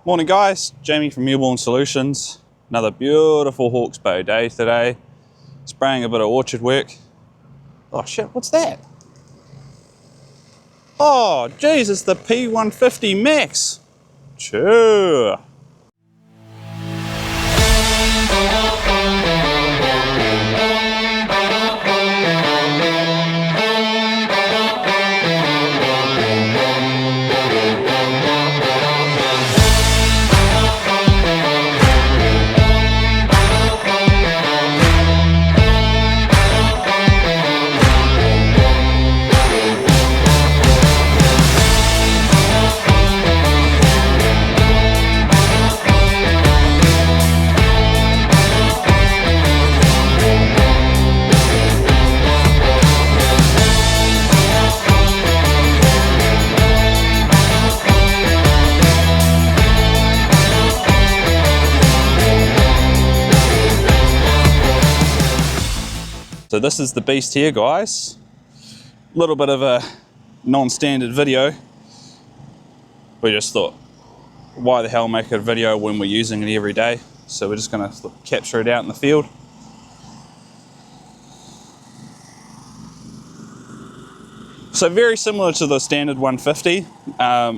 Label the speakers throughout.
Speaker 1: Morning guys, Jamie from Newborn Solutions. Another beautiful Hawke's Bay day today. Spraying a bit of orchard work. Oh shit, what's that? Oh geez, it's the P150 Max. Sure. So this is the beast here, guys. A little bit of a non-standard video. We just thought, why the hell make a video when we're using it every day? So we're just gonna capture it out in the field. So very similar to the standard 150.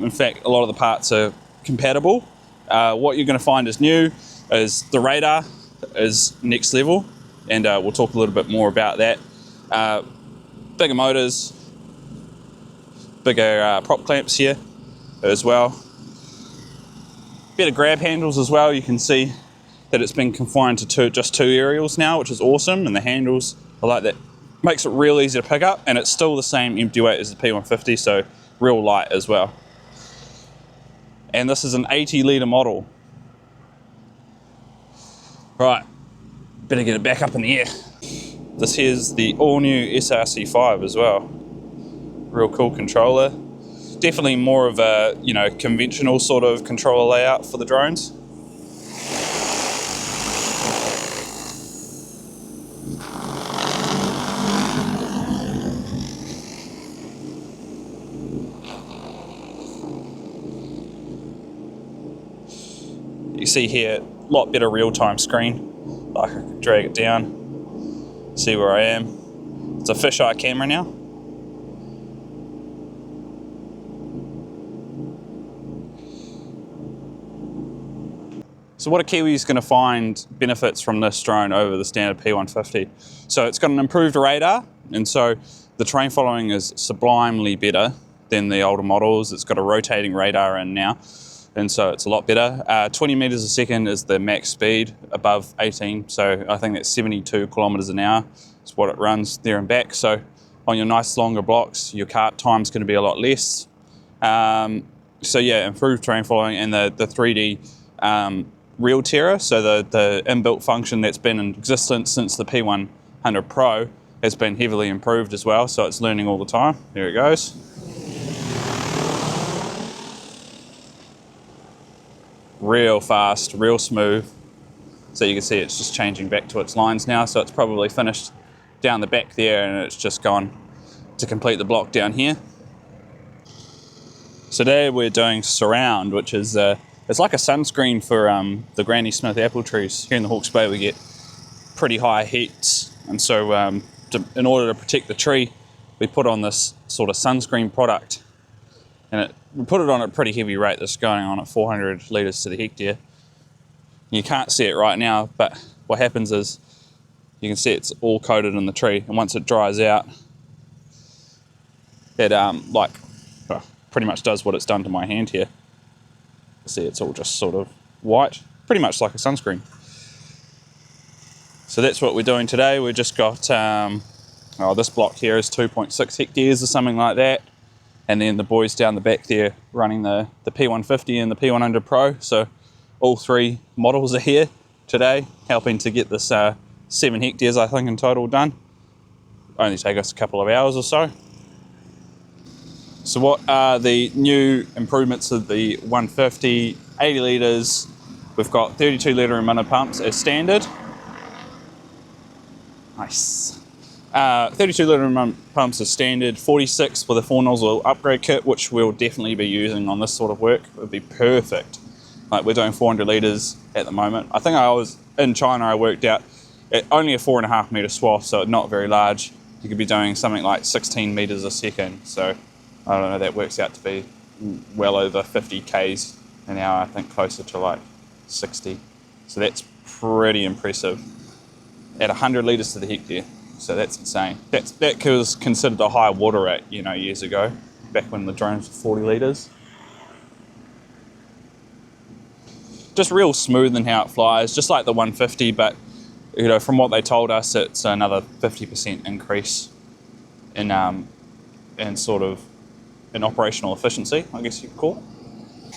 Speaker 1: In fact, a lot of the parts are compatible. What you're gonna find is new is the radar is next level. And we'll talk a little bit more about that. Bigger motors, bigger prop clamps here as well. Better grab handles as well. You can see that it's been confined to just two aerials now, which is awesome. And the handles, I like that. Makes it real easy to pick up, and it's still the same empty weight as the P150, so real light as well. And this is an 80 litre model. Right. Better get it back up in the air. This here's the all new SRC5 as well. Real cool controller. Definitely more of a, conventional sort of controller layout for the drones. You see here, a lot better real-time screen. I can drag it down, see where I am. It's a fisheye camera now. So what a Kiwi is going to find benefits from this drone over the standard P150. So it's got an improved radar, and so the terrain following is sublimely better than the older models. It's got a rotating radar in now, and so it's a lot better. 20 meters a second is the max speed, above 18. So I think that's 72 kilometers an hour. It's what it runs there and back. So on your nice longer blocks, your cart time's gonna be a lot less. So yeah, improved terrain following, and the 3D real terror. So the inbuilt function that's been in existence since the P100 Pro has been heavily improved as well. So it's learning all the time. There it goes. Real fast, real smooth. So you can see it's just changing back to its lines now. So it's probably finished down the back there, and it's just gone to complete the block down here. So today we're doing surround, which is it's like a sunscreen for the Granny Smith apple trees. Here in the Hawke's Bay we get pretty high heats, and so in order to protect the tree, we put on this sort of sunscreen product. And we put it on at a pretty heavy rate that's going on at 400 litres to the hectare. You can't see it right now, but what happens is you can see it's all coated in the tree, and once it dries out, it pretty much does what it's done to my hand here. See, it's all just sort of white, pretty much like a sunscreen. So that's what we're doing today. We've just got, this block here is 2.6 hectares or something like that. And then the boys down the back there running the P150 and the P100 Pro. So all three models are here today, helping to get this 7 hectares, I think, in total done. Only take us a couple of hours or so. So what are the new improvements of the 150? 80 litres. We've got 32 litre a minute pumps as standard. Nice. 32 litre pumps are standard, 46 for the 4 nozzle upgrade kit, which we'll definitely be using on this sort of work. It would be perfect. Like we're doing 400 litres at the moment. I think I was in China, I worked out only a 4.5 metre swath, so not very large. You could be doing something like 16 metres a second. So I don't know, that works out to be well over 50 k's an hour, I think closer to like 60. So that's pretty impressive at 100 litres to the hectare. So that's insane. That was considered a high water rate, you know, years ago, back when the drones were 40 litres. Just real smooth in how it flies, just like the 150, but you know, from what they told us, it's another 50% increase in sort of in operational efficiency, I guess you could call it.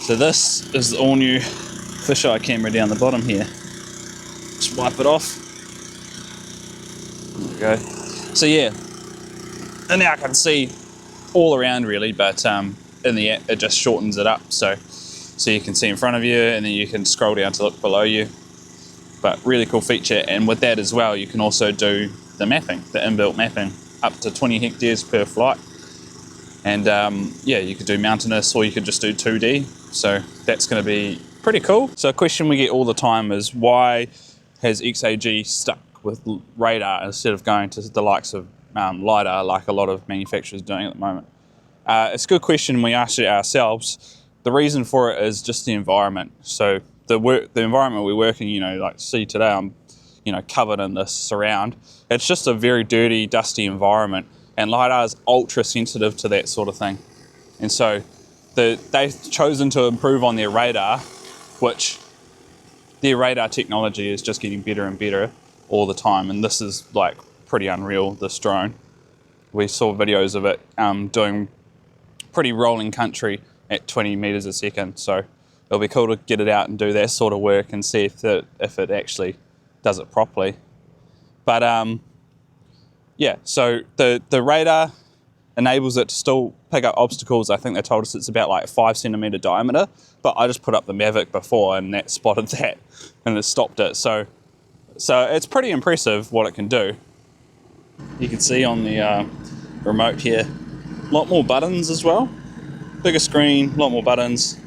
Speaker 1: So this is the all new fisheye camera down the bottom here. Just wipe it off. There we go. So yeah, and now I can see all around really, but in the app it just shortens it up, so you can see in front of you, and then you can scroll down to look below you. But really cool feature, and with that as well, you can also do the mapping, the inbuilt mapping, up to 20 hectares per flight. And yeah, you could do mountainous, or you could just do 2D. So that's going to be pretty cool. So a question we get all the time is, why has XAG stuck with radar instead of going to the likes of lidar, like a lot of manufacturers are doing at the moment? It's a good question. We asked it ourselves. The reason for it is just the environment. So the environment we work in, you know, like see today, I'm, you know, covered in this surround. It's just a very dirty, dusty environment, and lidar is ultra sensitive to that sort of thing. And so they've chosen to improve on their radar, which their radar technology is just getting better and better all the time. And this is like pretty unreal, this drone. We saw videos of it doing pretty rolling country at 20 meters a second. So it'll be cool to get it out and do that sort of work and see if it actually does it properly. But yeah, so the radar enables it to still pick up obstacles. I think they told us it's about like 5 centimeter diameter, but I just put up the Mavic before and that spotted that and it stopped it. So it's pretty impressive what it can do. You can see on the remote here, a lot more buttons as well. Bigger screen, a lot more buttons,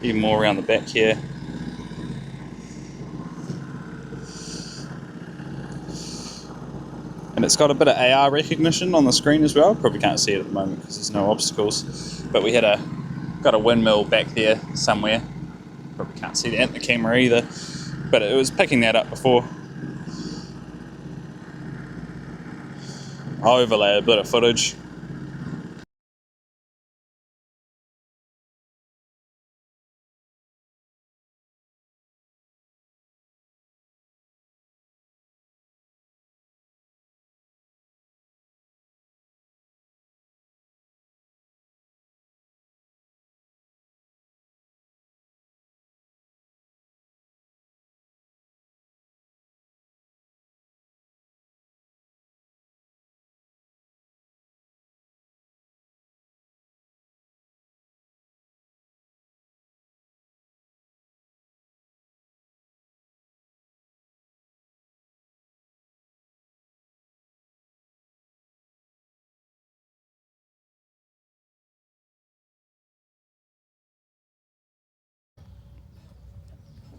Speaker 1: even more around the back here. And it's got a bit of AR recognition on the screen as well. Probably can't see it at the moment because there's no obstacles. But we had got a windmill back there somewhere. Probably can't see that in the camera either. But it was picking that up before. I'll overlay a bit of footage.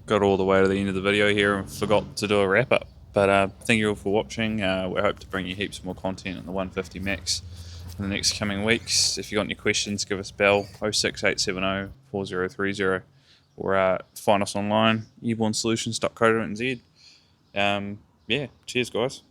Speaker 1: Got all the way to the end of the video here and forgot to do a wrap up. But thank you all for watching. We hope to bring you heaps more content in the 150 Max in the next coming weeks. If you've got any questions, give us a bell, 06870 4030, or find us online, airbornesolutions.co.nz. Yeah, cheers guys.